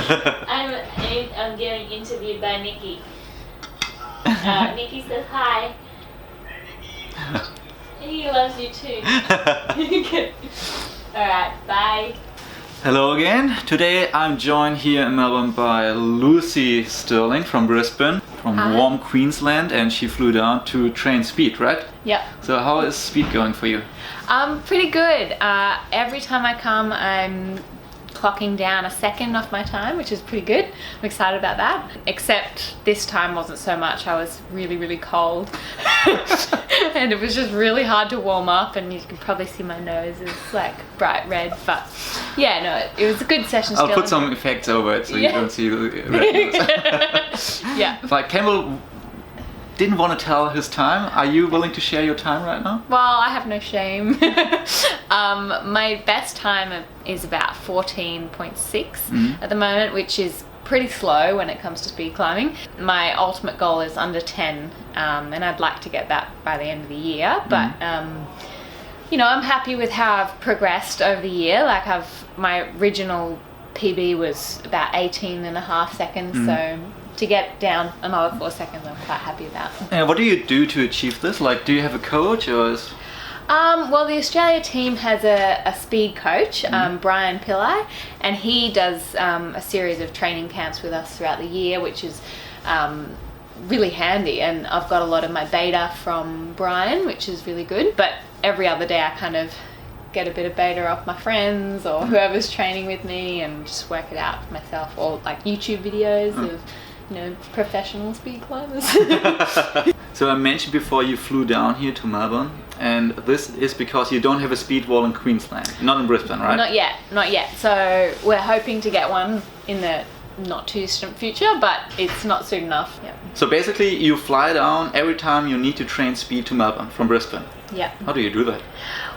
I'm getting interviewed by Niki. Niki says hi. He loves you too. Alright, bye. Hello again. Today I'm joined here in Melbourne by Lucy Stirling from Brisbane, from warm Queensland, and she flew down to train speed, right? Yep. So how is speed going for you? Pretty good. Every time I come, I'm clocking down a second off my time, which is pretty good. I'm excited about that. Except this time wasn't so much. I was really, really cold. And it was just really hard to warm up, and you can probably see my nose is like bright red. But yeah, no, it was a good session. I'll put some effects over it so you don't see the redness. Yeah. Like Campbell didn't want to tell his time. Are you willing to share your time right now? Well, I have no shame. My best time is about 14.6 at the moment, which is pretty slow when it comes to speed climbing. My ultimate goal is under 10, and I'd like to get that by the end of the year. But you know, I'm happy with how I've progressed over the year. Like my original PB was about 18.5 seconds, so to get down another 4 seconds, I'm quite happy about. What do you do to achieve this? Like, do you have a coach or is... Well, the Australia team has a speed coach, Brian Pillai, and he does a series of training camps with us throughout the year, which is really handy. And I've got a lot of my beta from Brian, which is really good. But every other day I kind of get a bit of beta off my friends or whoever's training with me and just work it out myself, or like YouTube videos of, you know, professional speed climbers. So I mentioned before you flew down here to Melbourne, and this is because you don't have a speed wall in Queensland, not in Brisbane, right? Not yet. So we're hoping to get one in the not too distant future, but it's not soon enough. Yeah. So basically you fly down every time you need to train speed to Melbourne from Brisbane. Yeah. How do you do that?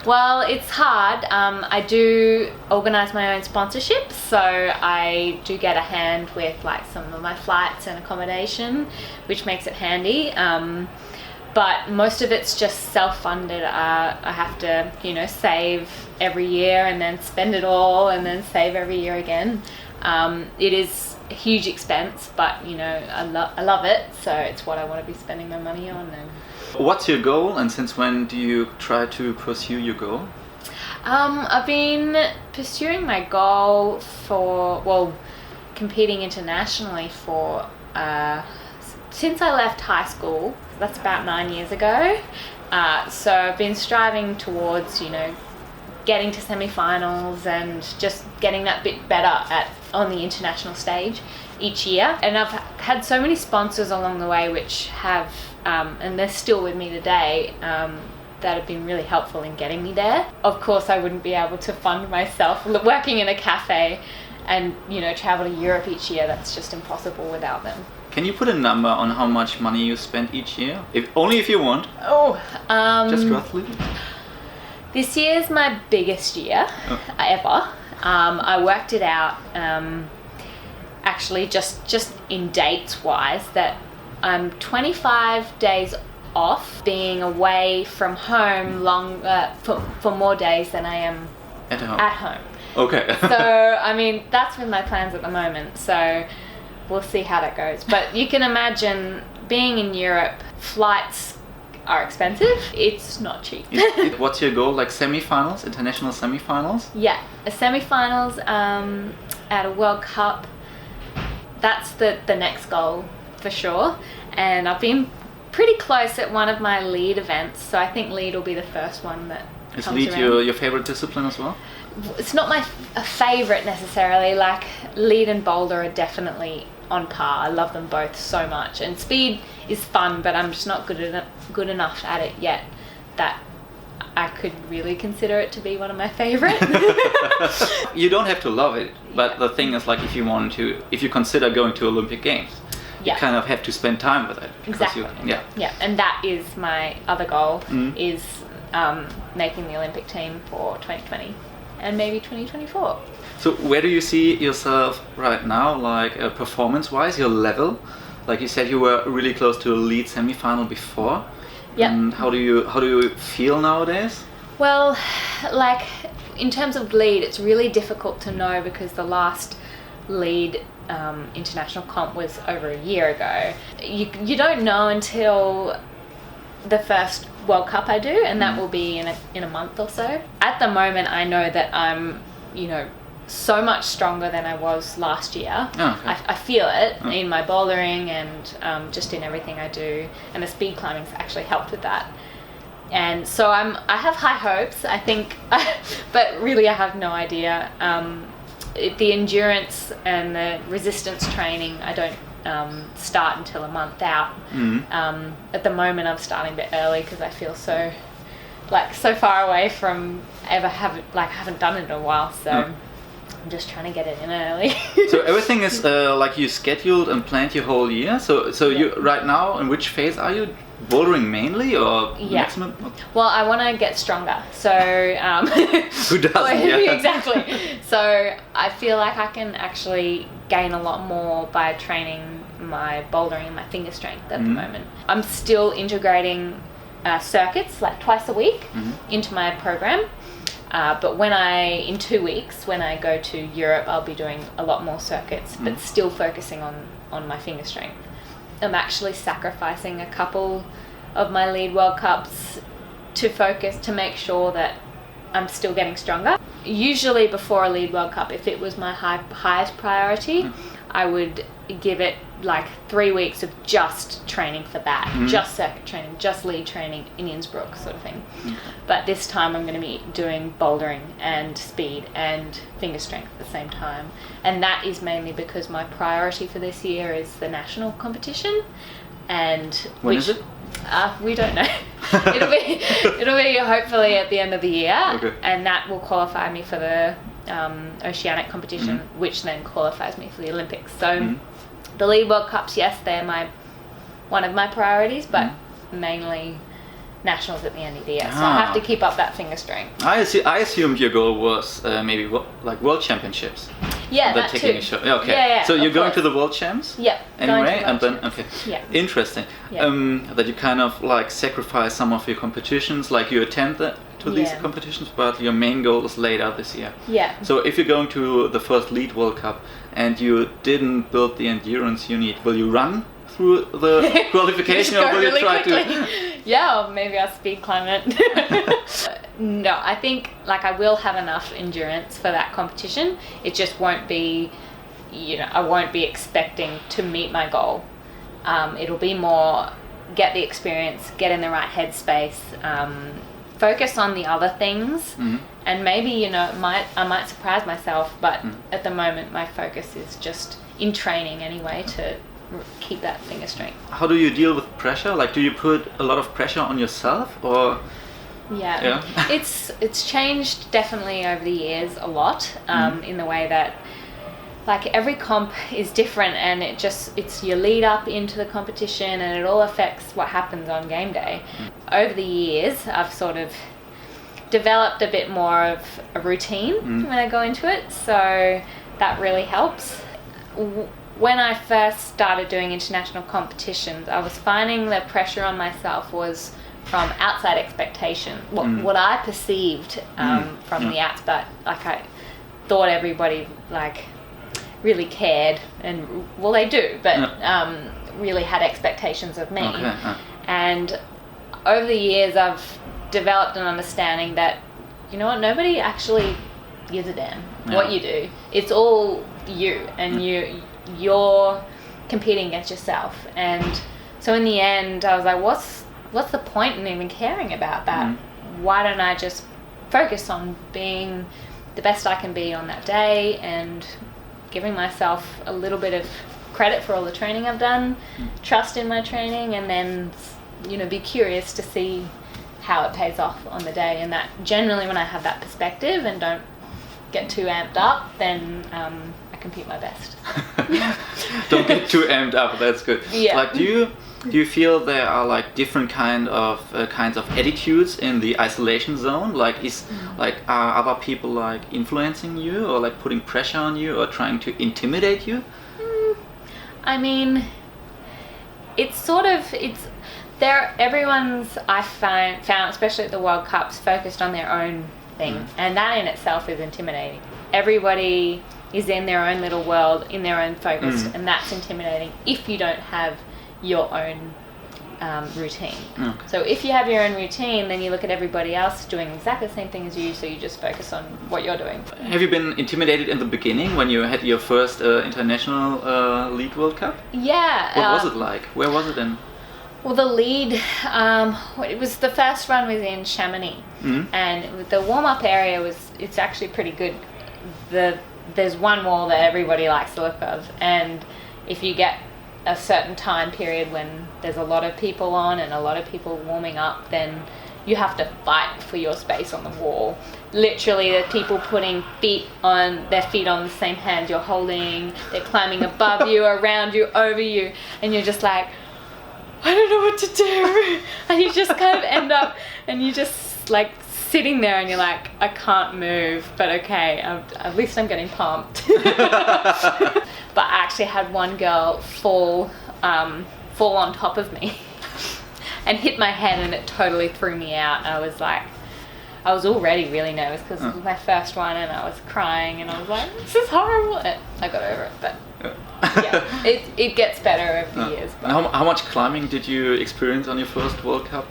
Well, it's hard. I do organise my own sponsorships, so I do get a hand with like some of my flights and accommodation, which makes it handy. But most of it's just self-funded. I have to, you know, save every year and then spend it all and then save every year again. It is a huge expense, but you know, I love it, so it's what I want to be spending my money on. And what's your goal, and since when do you try to pursue your goal? I've been pursuing my goal for, well, competing internationally for since I left high school. That's about 9 years ago. So I've been striving towards, you know, getting to semi-finals and just getting that bit better on the international stage each year. And I've had so many sponsors along the way which have, and they're still with me today, that have been really helpful in getting me there. Of course, I wouldn't be able to fund myself working in a cafe and, you know, travel to Europe each year. That's just impossible without them. Can you put a number on how much money you spend each year? Only if you want. Just roughly. This year's my biggest year ever. I worked it out actually just in dates wise, that I'm 25 days off being away from home for more days than I am at home. Okay. So I mean, that's with my plans at the moment, so we'll see how that goes. But you can imagine being in Europe, flights are expensive. It's not cheap. What's your goal? Like semi-finals, international semi-finals? Yeah, a semi-finals at a World Cup. That's the next goal for sure. And I've been pretty close at one of my lead events, so I think lead will be the first one that Is comes lead around. your favorite discipline as well? It's not my favorite necessarily. Like lead and Boulder are definitely on par. I love them both so much, and speed is fun, but I'm just not good enough at it yet that I could really consider it to be one of my favorite. You don't have to love it, but the thing is, like, if you consider going to Olympic Games, you kind of have to spend time with it. Exactly. Yeah, and that is my other goal, is making the Olympic team for 2020 and maybe 2024. So where do you see yourself right now, like performance-wise, your level? Like you said, you were really close to a lead semi-final before. Yeah. And how do you feel nowadays? Well, like in terms of lead, it's really difficult to know because the last lead international comp was over a year ago. You don't know until the first World Cup I do, and that will be in a month or so. At the moment, I know that I'm, so much stronger than I was last year. Oh, okay. I feel it in my bouldering and just in everything I do, and the speed climbing's actually helped with that. And so I have high hopes, I think, but really I have no idea. The endurance and the resistance training, I don't start until a month out. At the moment, I'm starting a bit early because I feel so far away from haven't done it in a while. So I'm just trying to get it in early. So everything is you scheduled and planned your whole year. So you right now, in which phase are you? Bouldering mainly or maximum? Well, I want to get stronger. So who doesn't? Yeah. Exactly. So I feel like I can actually gain a lot more by training my bouldering and my finger strength at the moment. I'm still integrating circuits like twice a week into my program. But in 2 weeks, when I go to Europe, I'll be doing a lot more circuits, but still focusing on my finger strength. I'm actually sacrificing a couple of my lead World Cups to make sure that I'm still getting stronger. Usually before a lead World Cup, if it was my highest priority, I would give it 3 weeks of just training for that, just circuit training, just lead training in Innsbruck sort of thing. But this time I'm going to be doing bouldering and speed and finger strength at the same time. And that is mainly because my priority for this year is the national competition. And when is it? We don't know. It'll be hopefully at the end of the year. Okay. And that will qualify me for the Oceanic competition, which then qualifies me for the Olympics. So the lead World Cups, yes, they're one of my priorities, but mainly nationals at the end of the year. So I have to keep up that finger strength. I assumed your goal was maybe World Championships. Yeah, that too. Okay. Yeah, so you're going to the World Champs? Yep. Anyway, and then interesting. Yeah. That you kind of sacrifice some of your competitions, you attend to these competitions, but your main goal is later this year. Yeah. So if you're going to the first lead World Cup and you didn't build the endurance you need, will you run through the qualification or will you try to? Yeah, or maybe I'll speed climb it. No, I think I will have enough endurance for that competition. It just won't be, I won't be expecting to meet my goal. It'll be more get the experience, get in the right headspace, focus on the other things, and maybe I might surprise myself. But at the moment, my focus is just in training anyway to keep that finger strength. How do you deal with pressure? Do you put a lot of pressure on yourself or? Yeah. It's changed definitely over the years a lot, in the way that every comp is different, and it's your lead up into the competition, and it all affects what happens on game day. Over the years, I've sort of developed a bit more of a routine when I go into it, so that really helps. When I first started doing international competitions, I was finding the pressure on myself was from outside expectation, what I perceived from the outside. I thought everybody really cared, and well, they do, but really had expectations of me. And over the years, I've developed an understanding that nobody actually gives a damn what you do. It's all you, and you're competing against yourself. And so in the end, I was like, what's the point in even caring about that? Why don't I just focus on being the best I can be on that day and giving myself a little bit of credit for all the training I've done, trust in my training, and then be curious to see how it pays off on the day. And that generally, when I have that perspective and don't get too amped up, then I compete my best. Don't get too amped up. That's good. Yeah. Do you feel there are different kinds of attitudes in the isolation zone? Are other people influencing you or putting pressure on you or trying to intimidate you? I mean, everyone's, I found, especially at the World Cups, focused on their own thing, and that in itself is intimidating. Everybody is in their own little world, in their own focus, and that's intimidating if you don't have your own routine. Okay. So if you have your own routine, then you look at everybody else doing exactly the same thing as you, so you just focus on what you're doing. Have you been intimidated in the beginning when you had your first international lead World Cup? Yeah. What was it like? Where was it in? Well, the lead, it was the first run was in Chamonix, and the warm-up area it's actually pretty good. There's one wall that everybody likes to look of, and if you get a certain time period when there's a lot of people on and a lot of people warming up, then you have to fight for your space on the wall. Literally, the people putting their feet on the same hand you're holding, they're climbing above you, around you, over you, and you're just like, I don't know what to do. And you just kind of end up, and you just like sitting there and you're like, I can't move, but okay, at least I'm getting pumped. But I actually had one girl fall on top of me and hit my head, and it totally threw me out. I was already really nervous because it was my first one, and I was crying, and I was like, this is horrible. And I got over it, but yeah, it gets better over the years. But. How much climbing did you experience on your first World Cup?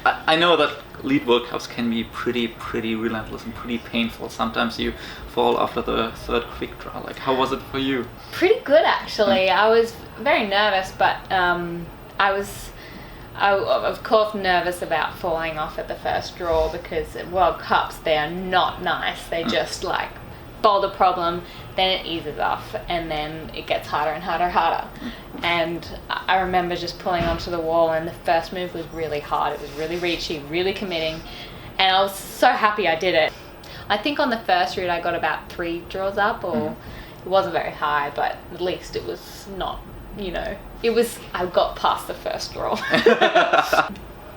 I know that lead World Cups can be pretty relentless and pretty painful. Sometimes you fall after the third quick draw. Like, how was it for you? Pretty good, actually. I was very nervous, but I was of course nervous about falling off at the first draw, because at World Cups they are not nice. They just like boulder problem, then it eases off, and then it gets harder and harder. And I remember just pulling onto the wall, and the first move was really hard. It was really reachy, really committing, and I was so happy I did it. I think on the first route I got about 3 draws up, or it wasn't very high, but at least it was not, I got past the first draw.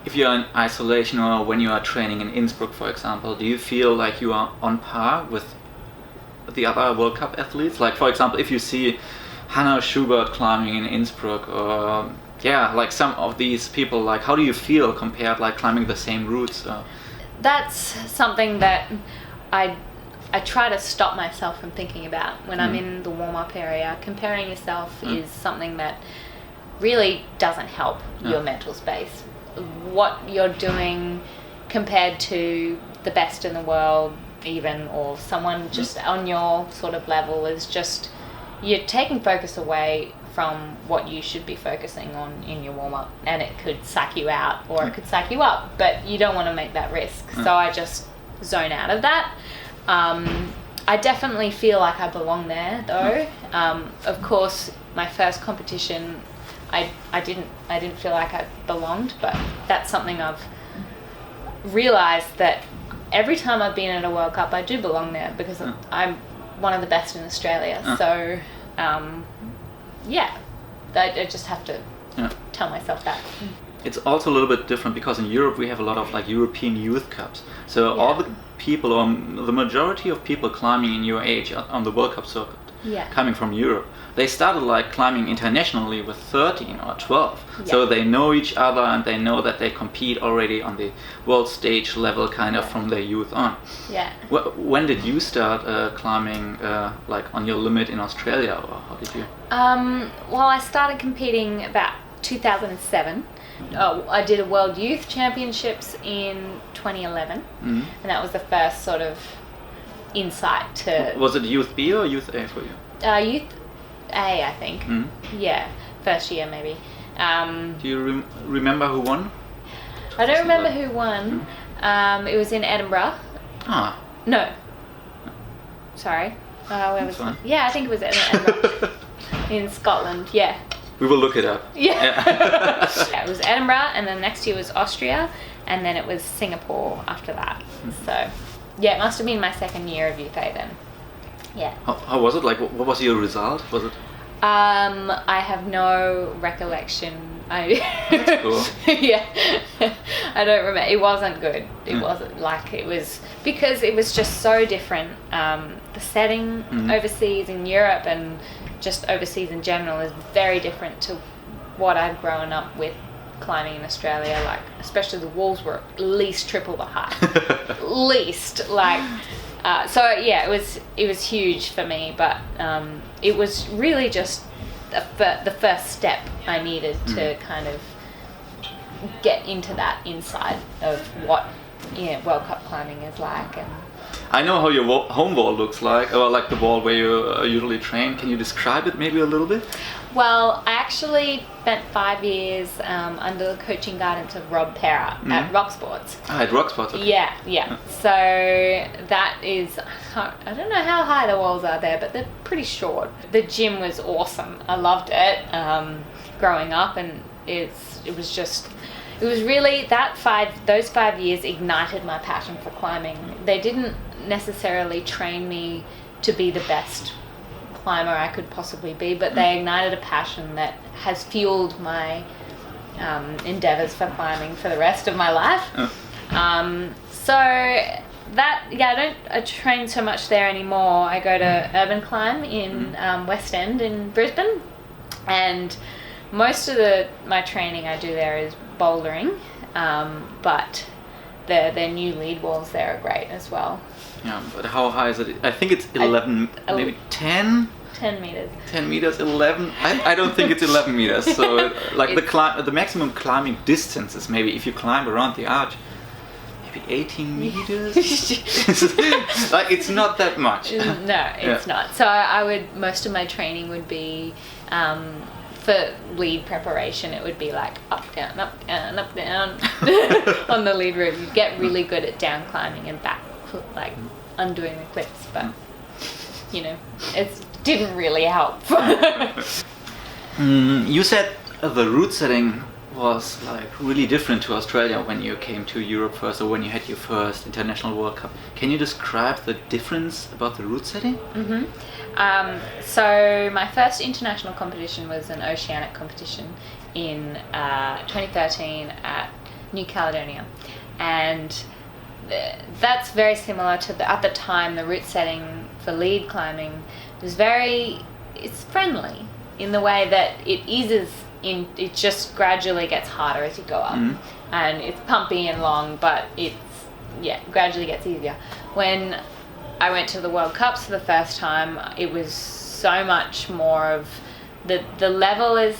If you're in isolation, or when you are training in Innsbruck, for example, do you feel like you are on par with the other World Cup athletes? Like, for example, if you see Hannah Schubert climbing in Innsbruck, or like some of these people, like, how do you feel compared, like, climbing the same routes? That's something that I try to stop myself from thinking about when I'm in the warm-up area. Comparing yourself is something that really doesn't help your mental space. What you're doing compared to the best in the world, even, or someone just on your sort of level, is just, you're taking focus away from what you should be focusing on in your warm-up, and it could psych you out or it could psych you up, but you don't want to make that risk. So I just zone out of that. I definitely feel like I belong there, though. Of course, my first competition, I didn't feel like I belonged, but that's something I've realized, that every time I've been at a World Cup, I do belong there, because I'm one of the best in Australia. So, I just have to tell myself that. It's also a little bit different, because in Europe we have a lot of like European youth cups. So all the people, or the majority of people climbing in your age on the World Cup circuit, coming from Europe, they started like climbing internationally with 13 or 12. So they know each other, and they know that they compete already on the world stage level, kind of from their youth on. When did you start climbing like on your limit in Australia, or how did you? Well, I started competing about 2007. I did a World Youth Championships in 2011, and that was the first sort of insight to... Was it Youth B or Youth A for you? Youth A, I think. Yeah, first year maybe. Do you remember who won? I don't remember who won. It was in Edinburgh. No. Sorry. Where was it? Yeah, I think it was in Edinburgh. In Scotland, We will look it up. It was Edinburgh, and then next year was Austria, and then it was Singapore after that. So, it must have been my second year of Youth A then. How was it? Like, what was your result? Was it? I have no recollection. That's cool. I don't remember. It wasn't good. It wasn't like, it was, because it was just so different. The setting overseas in Europe, and just overseas in general, is very different to what I'd grown up with climbing in Australia. Like, especially the walls were at least triple the height. Least, like, So yeah, it was huge for me, but it was really just the first step I needed to kind of get into that inside of what World Cup climbing is like. And I know how your home wall looks like, or like the wall where you usually train. Can you describe it maybe a little bit? Well, I actually spent 5 years under the coaching guidance of Rob Pera at Rock Sports. At Rock Sports, okay. Yeah. So that is, I don't know how high the walls are there, but they're pretty short. The gym was awesome. I loved it growing up, and it was really those 5 years ignited my passion for climbing. They didn't necessarily train me to be the best climber I could possibly be, but they ignited a passion that has fueled my endeavors for climbing for the rest of my life. So that, I don't train so much there anymore. I go to Urban Climb in West End in Brisbane, and most of my training I do there is bouldering, but their new lead walls there are great as well. Yeah, but how high is it? I think it's 11, maybe 10? 10 meters. 10 meters, 11? I don't think it's 11 meters. So like the maximum climbing distance is maybe, if you climb around the arch, maybe 18 meters? Like, it's not that much. No, it's not. So most of my training would be, for lead preparation, it would be like up, down, on the lead route. You get really good at down climbing and back, like undoing the clips, but it didn't really help. You said the route setting was like really different to Australia when you came to Europe first, or when you had your first international World Cup. Can you describe the difference about the route setting? So my first international competition was an oceanic competition in 2013 at New Caledonia, and that's very similar to at the time the route setting for lead climbing was it's friendly in the way that it eases in, it just gradually gets harder as you go up, and it's pumpy and long, but gradually gets easier. When I went to the World Cups for the first time, it was so much more of the level is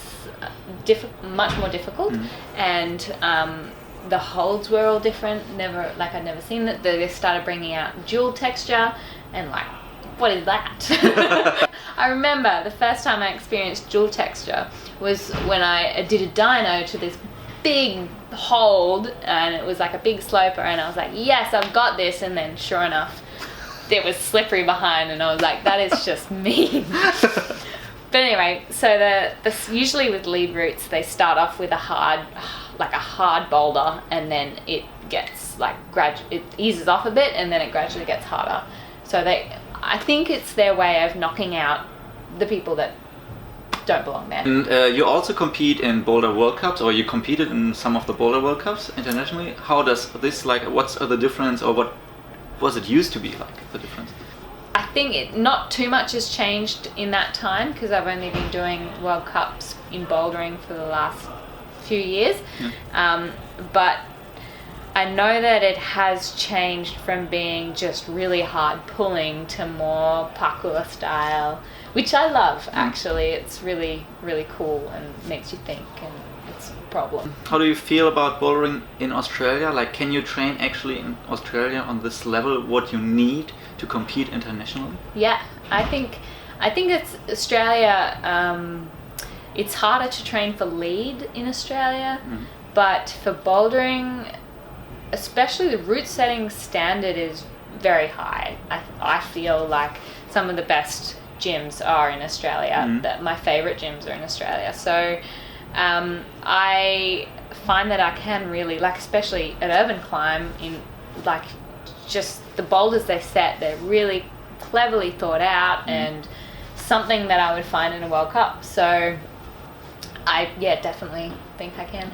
much more difficult, and the holds were all different. I'd never seen that. They started bringing out dual texture, and like, what is that? I remember the first time I experienced dual texture was when I did a dyno to this big hold, and it was like a big sloper, and I was like, yes, I've got this, and then sure enough, it was slippery behind, and I was like, that is just mean. But anyway, so usually with lead routes, they start off with a hard boulder, and then it gets it eases off a bit, and then it gradually gets harder. So I think it's their way of knocking out the people that don't belong there. And you also compete in Boulder World Cups, or you competed in some of the Boulder World Cups internationally. How does this, what's the difference, or what was it used to be like, the difference? I think not too much has changed in that time, because I've only been doing World Cups in bouldering for the last few years. But I know that it has changed from being just really hard pulling to more parkour style, which I love actually. It's really, really cool and makes you think, and it's a problem. How do you feel about bouldering in Australia? Like, can you train actually in Australia on this level, what you need to compete internationally? Yeah, I think it's Australia. It's harder to train for lead in Australia, but for bouldering, especially the route setting standard is very high. I feel like some of the best gyms are in Australia. That my favorite gyms are in Australia. So I find that I can really, especially at Urban Climb, in just the boulders they set, they're really cleverly thought out, and something that I would find in a World Cup. So I definitely think I can.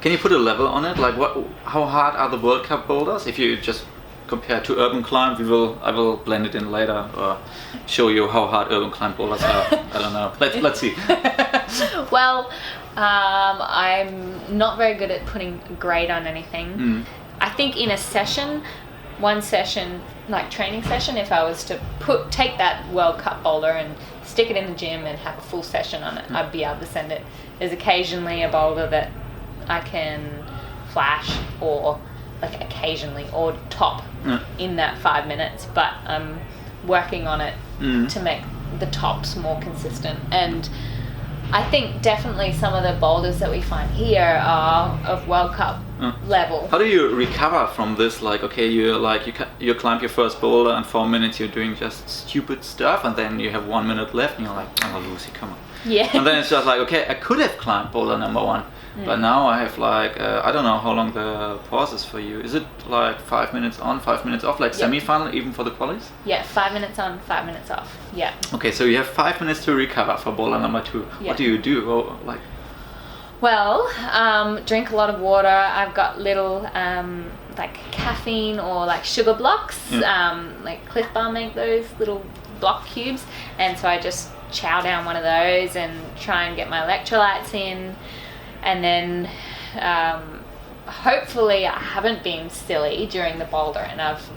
Can you put a level on it? How hard are the World Cup boulders? If you just compare to Urban Climb, I will blend it in later, or show you how hard Urban Climb boulders are. I don't know. Let's see. Well, I'm not very good at putting grade on anything. I think in a session, one session, like training session, if I was to take that World Cup boulder and stick it in the gym and have a full session on it, I'd be able to send it. There's occasionally a boulder that I can flash or like occasionally or top in that 5 minutes, but I'm working on it to make the tops more consistent. And I think definitely some of the boulders that we find here are of World Cup level. How do you recover from this? Like, okay, you climb your first boulder and 4 minutes you're doing just stupid stuff, and then you have 1 minute left and you're like, oh Lucy, come on. Yeah. And then it's just like, okay, I could have climbed boulder number 1, but now I have like, I don't know how long the pause is for you. Is it like 5 minutes on, 5 minutes off, like semi-final even for the qualies? Yeah, 5 minutes on, 5 minutes off. Yeah. Okay, so you have 5 minutes to recover for boulder number 2. Yeah. What do you do? Oh, like. Well, drink a lot of water. I've got little like caffeine or like sugar blocks. Like Cliff Bar make those little block cubes, and so I just chow down one of those and try and get my electrolytes in, and then hopefully I haven't been silly during the boulder and I've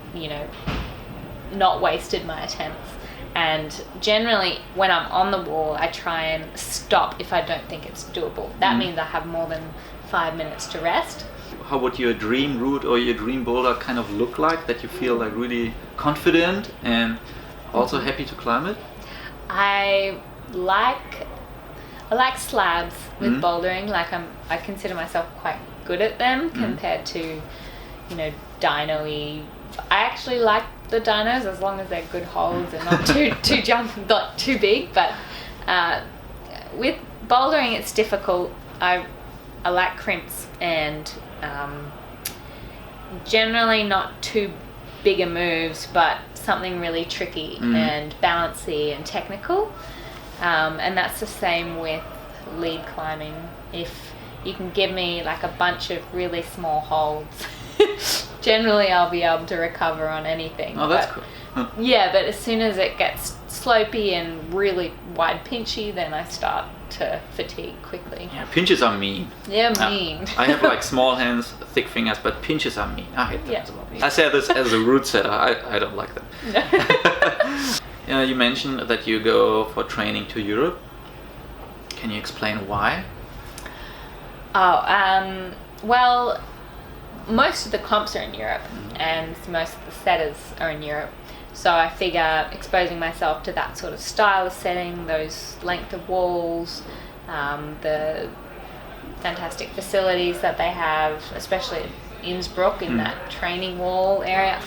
not wasted my attempts. And generally when I'm on the wall I try and stop if I don't think it's doable. That means I have more than 5 minutes to rest. How would your dream route or your dream boulder kind of look like, that you feel like really confident and also happy to climb it? I like slabs with bouldering. Like I consider myself quite good at them compared to dyno-y. I actually like the dynos as long as they're good holes and not not too big. But with bouldering it's difficult. I like crimps and generally not too bigger moves, but something really tricky and balancy and technical. And that's the same with lead climbing. If you can give me like a bunch of really small holds, generally I'll be able to recover on anything. Oh, that's cool. Huh. Yeah, but as soon as it gets slopey and really wide pinchy, then I start to fatigue quickly. Yeah, pinches are mean. They're mean. I have like small hands, thick fingers, but pinches are mean. I hate them. Yeah. I say this as a route setter. I don't like them. No. You mentioned that you go for training to Europe. Can you explain why? Well, most of the comps are in Europe and most of the setters are in Europe. So I figure exposing myself to that sort of style of setting, those length of walls, the fantastic facilities that they have, especially at Innsbruck in that training wall area.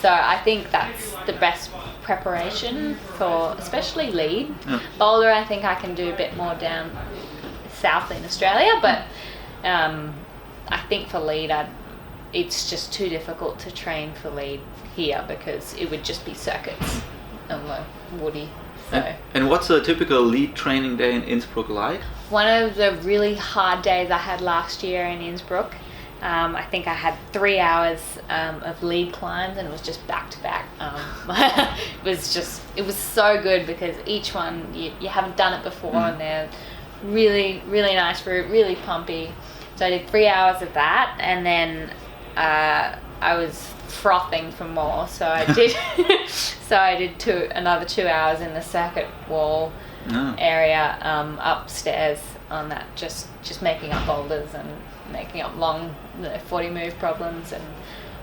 So I think that's the best preparation for especially lead. Boulder I think I can do a bit more down south in Australia, but I think for lead it's just too difficult to train for lead here because it would just be circuits and woody. So. And what's a typical lead training day in Innsbruck like? One of the really hard days I had last year in Innsbruck, I think I had 3 hours of lead climbs and it was just back to back. It was so good because each one you haven't done it before and they're really, really nice route, really pumpy. So I did 3 hours of that, and then I was frothing for more. So I did another 2 hours in the circuit wall area upstairs on that, just making up boulders and making up long 40 move problems, and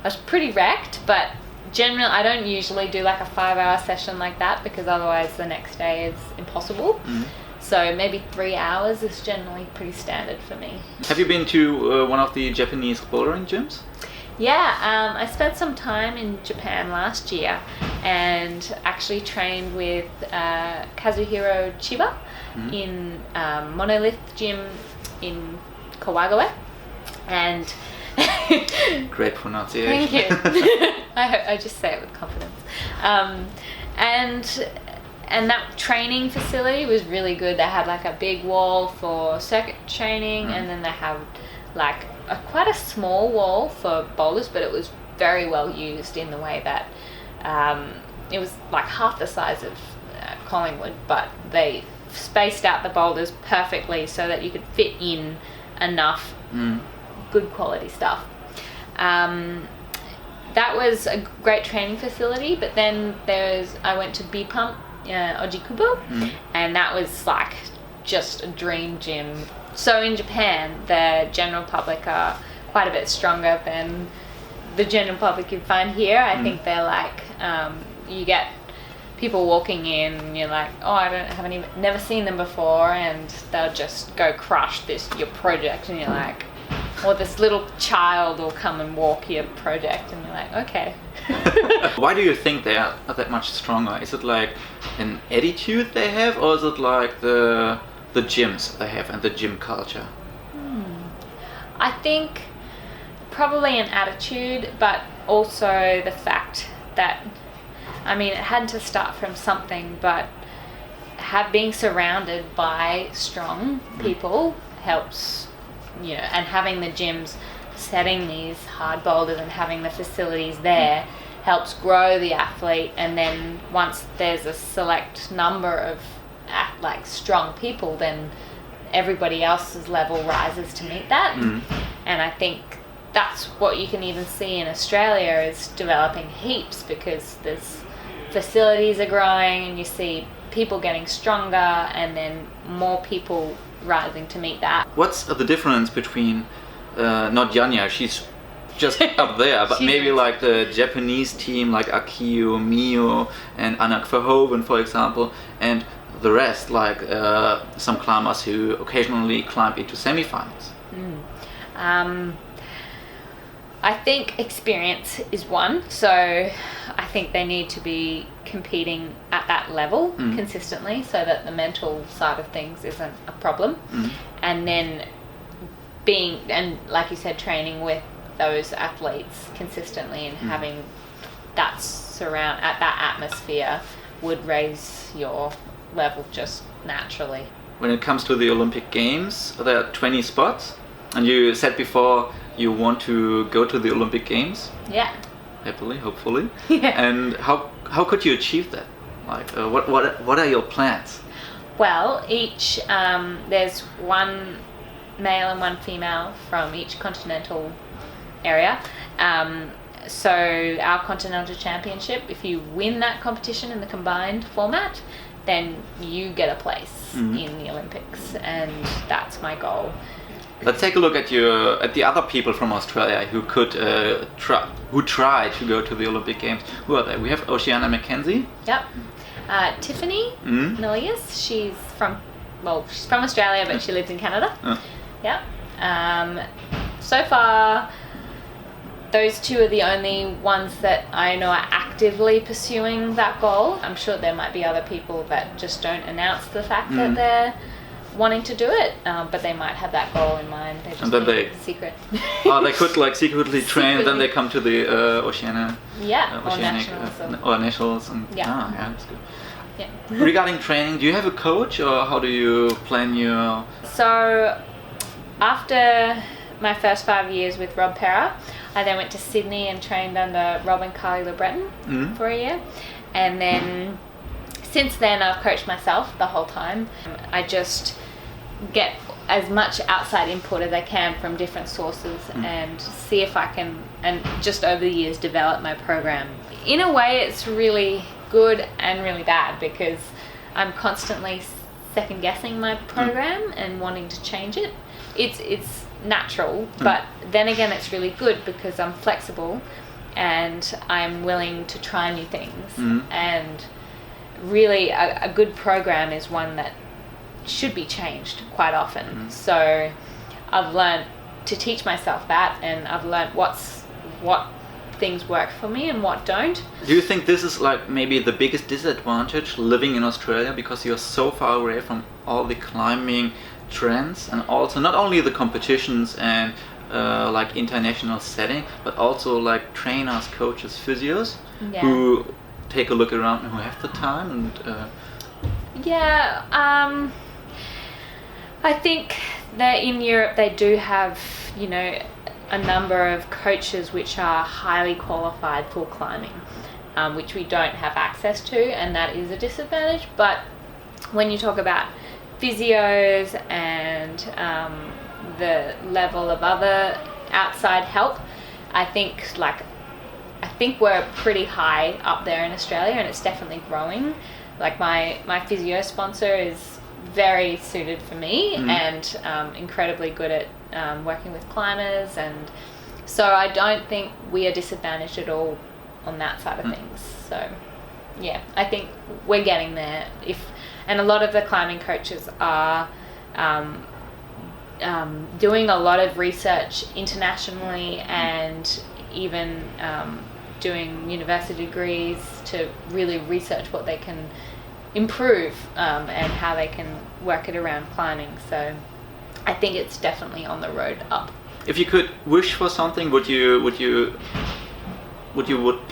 I was pretty wrecked. But generally I don't usually do like a 5 hour session like that because otherwise the next day is impossible. So maybe 3 hours is generally pretty standard for me. Have you been to one of the Japanese bouldering gyms? Yeah, I spent some time in Japan last year and actually trained with Kazuhiro Chiba in Monolith Gym in Kawagawa. And great pronunciation. Thank you. I just say it with confidence. And that training facility was really good. They had like a big wall for circuit training, and then they have like quite a small wall for boulders, but it was very well used in the way that it was like half the size of Collingwood, but they spaced out the boulders perfectly so that you could fit in enough good quality stuff. that was a great training facility. But then I went to B Pump, Ojikubo, and that was like just a dream gym. So in Japan, the general public are quite a bit stronger than the general public you find here. I think they're like, you get people walking in and you're like, oh, never seen them before, and they'll just go crush your project, and you're like, or this little child will come and walk your project, and you're like, okay. Why do you think they are that much stronger? Is it like an attitude they have, or is it like the gyms they have and the gym culture? I think probably an attitude, but also the fact that, I mean, it had to start from something, but being surrounded by strong people helps, and having the gyms setting these hard boulders and having the facilities there helps grow the athlete. And then once there's a select number of like strong people, then everybody else's level rises to meet that. And I think that's what you can even see in Australia is developing heaps, because there's facilities are growing and you see people getting stronger and then more people rising to meet that. What's the difference between not Janya, she's just up there, but maybe like the Japanese team like Akio, Mio and Anak Verhoeven, for example, and the rest, like some climbers who occasionally climb into semifinals? I think experience is one, so I think they need to be competing at that level consistently, so that the mental side of things isn't a problem. And then and like you said, training with those athletes consistently and having that that atmosphere would raise your level just naturally. When it comes to the Olympic Games, there are 20 spots, and you said before you want to go to the Olympic Games. Yeah. Happily, hopefully. Yeah. And how could you achieve that? Like, what are your plans? Well, each there's one male and one female from each continental area. So our continental championship, if you win that competition in the combined format, then you get a place in the Olympics, and that's my goal. Let's take a look at the other people from Australia who could try to go to the Olympic Games. Who are they? We have Oceana Mackenzie. Yep. Tiffany Milius. She's from Australia, but she lives in Canada. Yep. So far, those two are the only ones that I know are actively pursuing that goal. I'm sure there might be other people that just don't announce the fact that they're wanting to do it, but they might have that goal in mind. They just secret. They could like secretly train, and then they come to the Oceania. Yeah, Oceanic, or nationals. And, yeah. That's good. Yeah. Regarding training, do you have a coach, or how do you plan your? So, after my first 5 years with Rob Perra, I then went to Sydney and trained under Rob and Carly LeBreton for a year, and then since then I've coached myself the whole time. I just get as much outside input as I can from different sources and see if I can, and just over the years, develop my program. In a way, it's really good and really bad, because I'm constantly second guessing my program and wanting to change it. It's natural, but then again it's really good because I'm flexible and I'm willing to try new things. And really a good program is one that should be changed quite often. So I've learned to teach myself that, and I've learned what things work for me and what don't. Do you think this is like maybe the biggest disadvantage living in Australia, because you're so far away from all the climbing trends, and also not only the competitions and like international setting, but also like trainers, coaches, physios who take a look around and who have the time and I think that in Europe they do have, a number of coaches which are highly qualified for climbing, which we don't have access to, and that is a disadvantage. But when you talk about physios and the level of other outside help, I think think we're pretty high up there in Australia, and it's definitely growing. Like my physio sponsor is very suited for me and incredibly good at working with climbers, and so I don't think we are disadvantaged at all on that side of things. So yeah, I think we're getting there. And a lot of the climbing coaches are doing a lot of research internationally, and even doing university degrees to really research what they can improve and how they can work it around climbing. So I think it's definitely on the road up. If you could wish for something, would you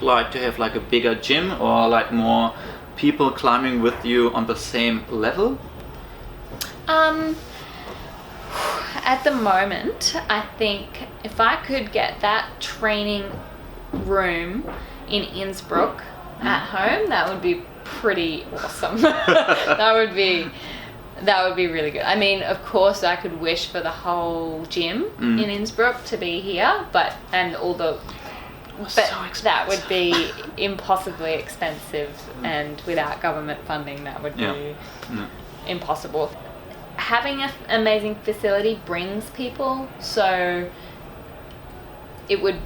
like to have like a bigger gym, or like more people climbing with you on the same level? At the moment, I think if I could get that training room in Innsbruck at home, that would be pretty awesome. that would be really good. I mean, of course, I could wish for the whole gym in Innsbruck to be here, but So expensive. that would be impossibly expensive, and without government funding, that would be impossible. Having an amazing facility brings people, so it would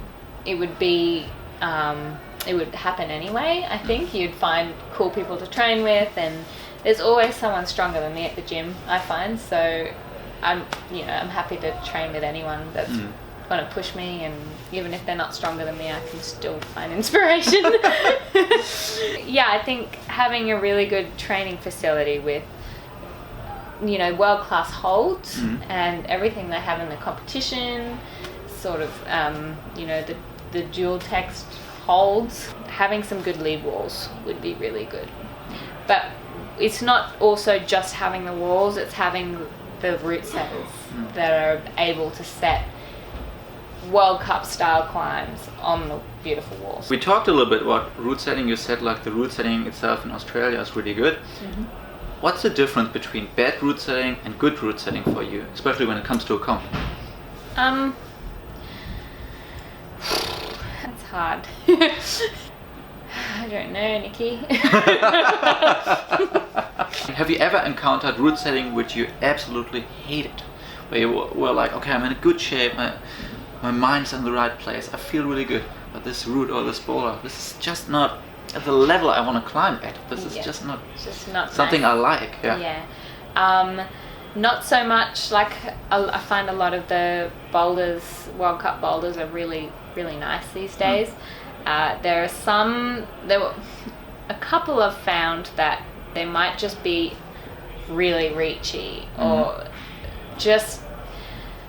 happen anyway. I think you'd find cool people to train with, and there's always someone stronger than me at the gym, I find. So I'm happy to train with anyone that's going to push me, and even if they're not stronger than me, I can still find inspiration. Yeah, I think having a really good training facility with world-class holds and everything they have in the competition, sort of the dual text holds, having some good lead walls would be really good. But it's not also just having the walls, it's having the route setters that are able to set World Cup style climbs on the beautiful walls. We talked a little bit about route setting. You said like the route setting itself in Australia is really good. What's the difference between bad route setting and good route setting for you, especially when it comes to a comp? That's hard. I don't know, Niki. Have you ever encountered route setting which you absolutely hated? Where you were like, okay, I'm in a good shape, my mind's in the right place, I feel really good, but this route or this boulder, this is just not at the level I want to climb at. This is just not something nice. I like. Yeah. Not so much. Like I find a lot of the boulders, World Cup boulders, are really, really nice these days. There were a couple I've found that they might just be really reachy, or just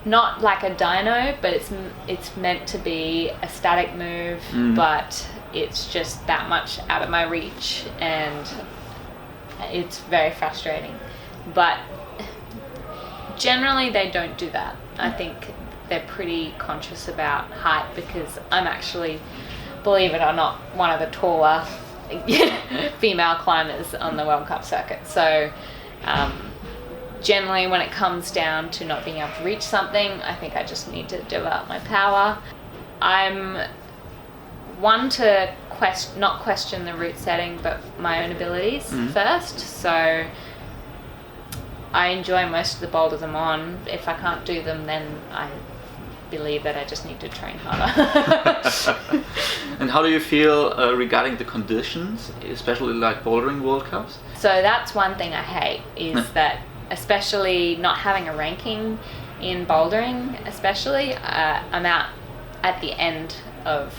not like a dyno, but it's meant to be a static move, but it's just that much out of my reach, and it's very frustrating. But generally they don't do that. I think they're pretty conscious about height, because I'm actually, believe it or not, one of the taller female climbers on the World Cup circuit. So generally when it comes down to not being able to reach something, I think I just need to develop my power. I'm one to not question the route setting, but my own abilities first. So I enjoy most of the boulders I'm on. If I can't do them, then I believe that I just need to train harder. And how do you feel regarding the conditions, especially like bouldering World Cups? So that's one thing I hate, is that especially not having a ranking in bouldering, especially, I'm out at the end of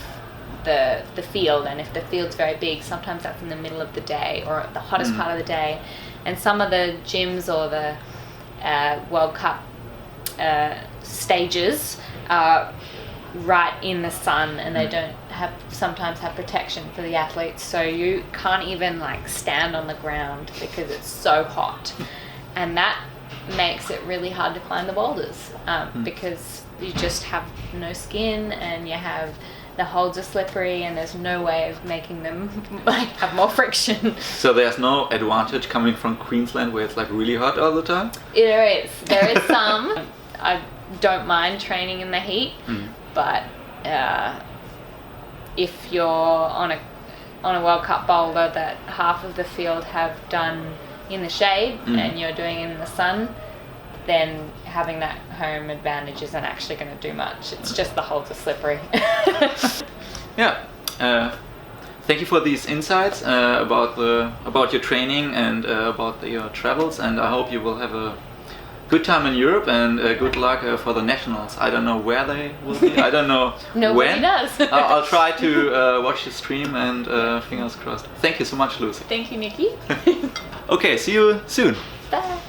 the field, and if the field's very big, sometimes that's in the middle of the day or at the hottest part of the day, and some of the gyms or the World Cup stages are right in the sun, and they don't sometimes have protection for the athletes, so you can't even like stand on the ground because it's so hot, and that makes it really hard to climb the boulders, because you just have no skin, and the holds are slippery, and there's no way of making them like have more friction. So there's no advantage coming from Queensland where it's like really hot all the time? There is some. I don't mind training in the heat, but if you're on a World Cup boulder that half of the field have done in the shade and you're doing it in the sun, then having that home advantage isn't actually going to do much. It's just the holes are slippery. Yeah. Thank you for these insights about your training and about your travels, and I hope you will have a good time in Europe and good luck for the nationals. I don't know where they will be. I don't know Nobody when. does. I'll try to watch the stream and fingers crossed. Thank you so much, Lucy. Thank you, Niki. Okay, see you soon. Bye.